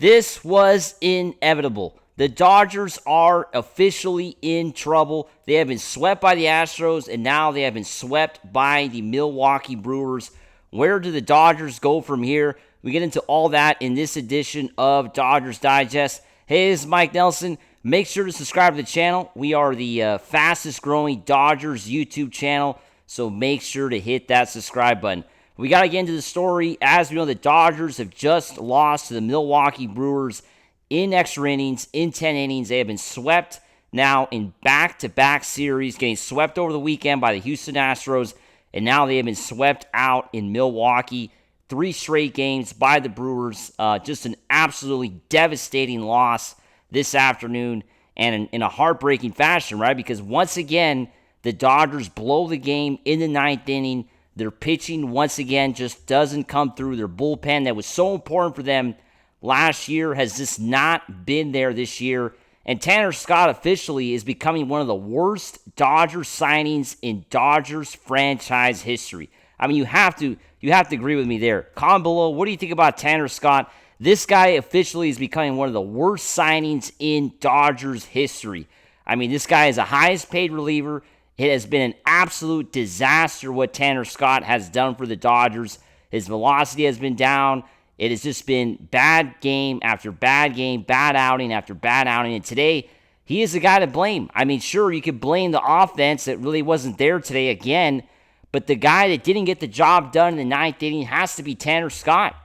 This was inevitable. The Dodgers are officially in trouble. They have been swept by the Astros, and now they have been swept by the Milwaukee Brewers. Where do the Dodgers go from here? We get into all that in this edition of Dodgers Digest. Hey, this is Mike Nelson. Make sure to subscribe to the channel. We are the fastest growing Dodgers YouTube channel, so make sure to hit that subscribe button. We got to get into the story. As we know, the Dodgers have just lost to the Milwaukee Brewers in extra innings, in 10 innings. They have been swept now in back-to-back series, getting swept over the weekend by the Houston Astros, and now they have been swept out in Milwaukee. 3 straight games by the Brewers. Just an absolutely devastating loss this afternoon, and in a heartbreaking fashion, right? Because once again, the Dodgers blow the game in the 9th inning. Their pitching, once again, just doesn't come through. Their bullpen that was so important for them last year has just not been there this year. And Tanner Scott officially is becoming one of the worst Dodgers signings in Dodgers franchise history. I mean, you have to agree with me there. Comment below, what do you think about Tanner Scott? This guy officially is becoming one of the worst signings in Dodgers history. I mean, this guy is the highest paid reliever. It has been an absolute disaster what Tanner Scott has done for the Dodgers. His velocity has been down. It has just been bad game after bad game, bad outing after bad outing. And today, he is the guy to blame. I mean, sure, you could blame the offense that really wasn't there today again, but the guy that didn't get the job done in the 9th inning has to be Tanner Scott.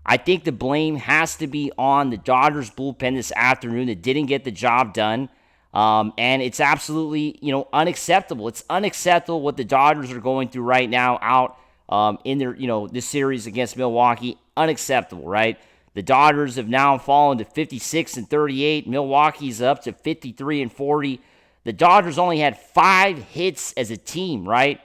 I think the blame has to be on the Dodgers bullpen this afternoon that didn't get the job done. And it's absolutely, unacceptable. It's unacceptable what the Dodgers are going through right now out in their, this series against Milwaukee. Unacceptable, right? The Dodgers have now fallen to 56-38. Milwaukee's up to 53-40. The Dodgers only had 5 hits as a team, right?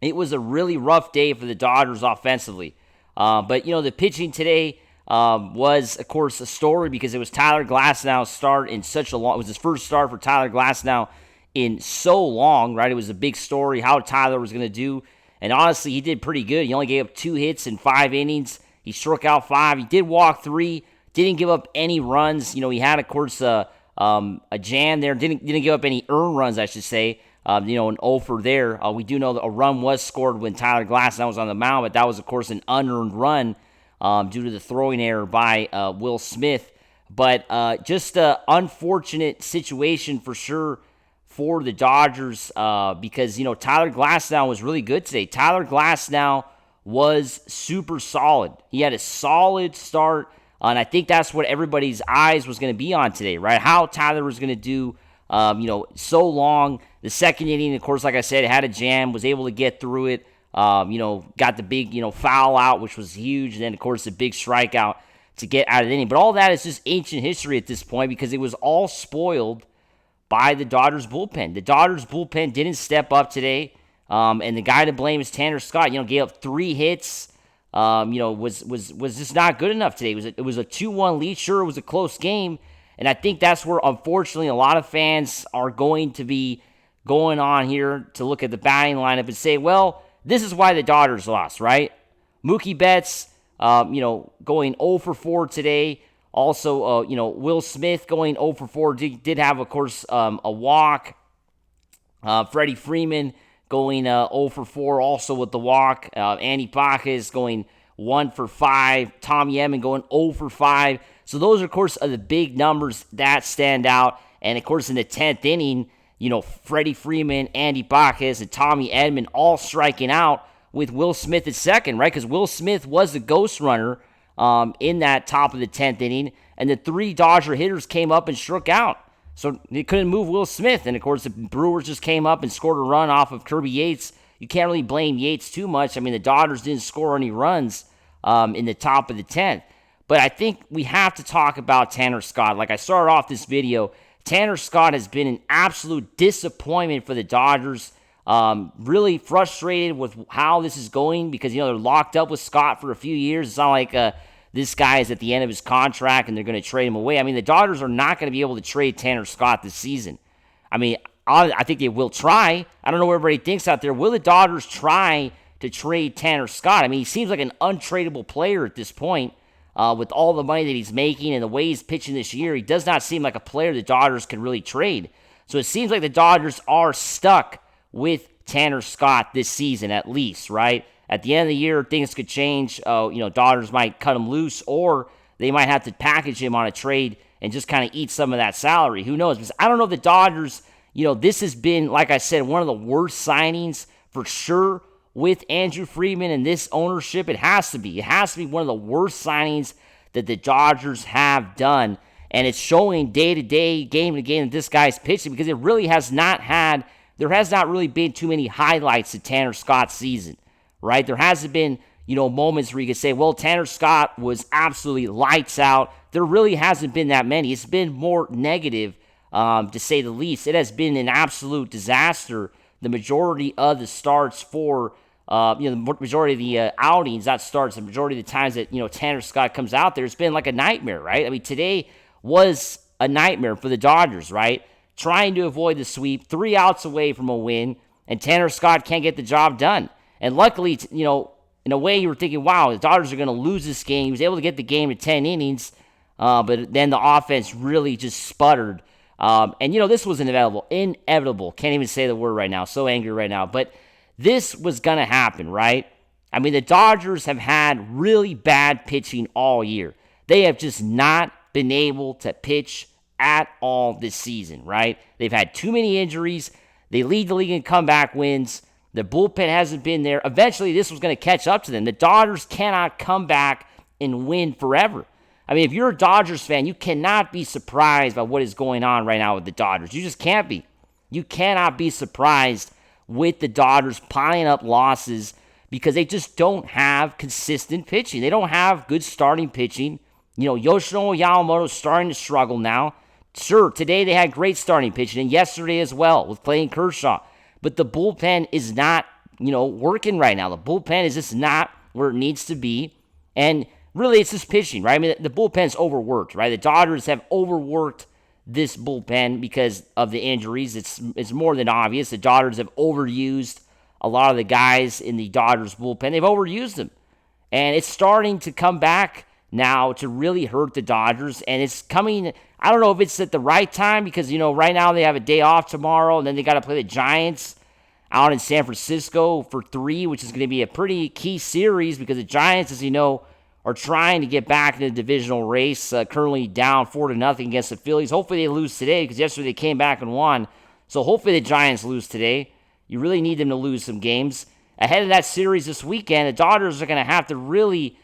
It was a really rough day for the Dodgers offensively. But the pitching today was, of course, a story because it was Tyler Glasnow's start in such a long... It was his first start for Tyler Glasnow in so long, right? It was a big story how Tyler was going to do. And honestly, he did pretty good. He only gave up 2 hits in 5 innings. He struck out 5. He did walk 3. Didn't give up any runs. He had, of course, a jam there. Didn't give up any earned runs, I should say. An 0 for there. We do know that a run was scored when Tyler Glasnow was on the mound, but that was, of course, an unearned run due to the throwing error by Will Smith. But just an unfortunate situation for sure for the Dodgers because, Tyler Glasnow was really good today. Tyler Glasnow was super solid. He had a solid start, and I think that's what everybody's eyes was going to be on today, right? How Tyler was going to do, so long. The 2nd inning, of course, like I said, had a jam, was able to get through it, got the big, foul out, which was huge, and then, of course, the big strikeout to get out of the inning. But all that is just ancient history at this point because it was all spoiled by the Dodgers bullpen. The Dodgers bullpen didn't step up today, and the guy to blame is Tanner Scott. Gave up 3 hits, was just not good enough today. It was a 2-1 lead. Sure, it was a close game, and I think that's where, unfortunately, a lot of fans are going to be going on here to look at the batting lineup and say, well, this is why the Dodgers lost, right? Mookie Betts, going 0 for 4 today. Also, Will Smith going 0 for 4. Did have, of course, a walk. Freddie Freeman going 0 for 4 also with the walk. Andy Pajes going 1 for 5. Tom Yemen going 0 for 5. So those, of course, are the big numbers that stand out. And, of course, in the 10th inning, Freddie Freeman, Andy Pajes, and Tommy Edman all striking out with Will Smith at second, right? Because Will Smith was the ghost runner in that top of the 10th inning, and the 3 Dodger hitters came up and struck out. So they couldn't move Will Smith. And, of course, the Brewers just came up and scored a run off of Kirby Yates. You can't really blame Yates too much. I mean, the Dodgers didn't score any runs in the top of the 10th. But I think we have to talk about Tanner Scott. Like I started off this video, Tanner Scott has been an absolute disappointment for the Dodgers. Really frustrated with how this is going because, they're locked up with Scott for a few years. It's not like this guy is at the end of his contract and they're going to trade him away. I mean, the Dodgers are not going to be able to trade Tanner Scott this season. I mean, I think they will try. I don't know what everybody thinks out there. Will the Dodgers try to trade Tanner Scott? I mean, he seems like an untradeable player at this point. with all the money that he's making and the way he's pitching this year, he does not seem like a player the Dodgers can really trade. So it seems like the Dodgers are stuck with Tanner Scott this season at least, right? At the end of the year, things could change. Dodgers might cut him loose, or they might have to package him on a trade and just kind of eat some of that salary. Who knows? Because I don't know if the Dodgers, this has been, like I said, one of the worst signings for sure with Andrew Friedman and this ownership. It has to be. It has to be one of the worst signings that the Dodgers have done. And it's showing day to day, game to game that this guy's pitching, because it really has not really been too many highlights to Tanner Scott's season, right? There hasn't been, moments where you could say, well, Tanner Scott was absolutely lights out. There really hasn't been that many. It's been more negative, to say the least. It has been an absolute disaster. The majority of the starts for, the majority of the outings, not starts, the majority of the times that, Tanner Scott comes out there, it's been like a nightmare, right? I mean, today was a nightmare for the Dodgers, right? Trying to avoid the sweep, 3 outs away from a win, and Tanner Scott can't get the job done. And luckily, in a way you were thinking, wow, the Dodgers are going to lose this game. He was able to get the game to 10 innings, but then the offense really just sputtered. This was inevitable. Can't even say the word right now. So angry right now. But this was going to happen, right? I mean, the Dodgers have had really bad pitching all year. They have just not been able to pitch at all this season, right? They've had too many injuries. They lead the league in comeback wins. The bullpen hasn't been there. Eventually, this was going to catch up to them. The Dodgers cannot come back and win forever. I mean, if you're a Dodgers fan, you cannot be surprised by what is going on right now with the Dodgers. You just can't be. You cannot be surprised with the Dodgers piling up losses because they just don't have consistent pitching. They don't have good starting pitching. Yoshinobu Yamamoto is starting to struggle now. Sure, today they had great starting pitching, and yesterday as well with Clayton Kershaw. But the bullpen is not, working right now. The bullpen is just not where it needs to be. And really, it's just pitching, right? I mean, the bullpen's overworked, right? The Dodgers have overworked this bullpen because of the injuries. It's more than obvious. The Dodgers have overused a lot of the guys in the Dodgers bullpen. They've overused them. And it's starting to come back now to really hurt the Dodgers. And it's coming, I don't know if it's at the right time because, right now they have a day off tomorrow, and then they got to play the Giants out in San Francisco for 3, which is going to be a pretty key series because the Giants, as you know, are trying to get back into the divisional race, currently down 4-0 against the Phillies. Hopefully they lose today because yesterday they came back and won. So hopefully the Giants lose today. You really need them to lose some games. Ahead of that series this weekend, the Dodgers are going to have to really,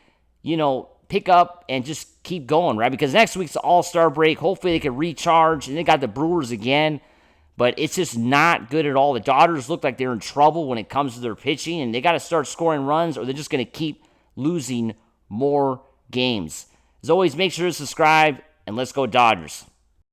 pick up and just keep going, right? Because next week's the All-Star break. Hopefully they can recharge. And they got the Brewers again. But it's just not good at all. The Dodgers look like they're in trouble when it comes to their pitching. And they got to start scoring runs or they're just going to keep losing more games. As always, make sure to subscribe, and let's go Dodgers.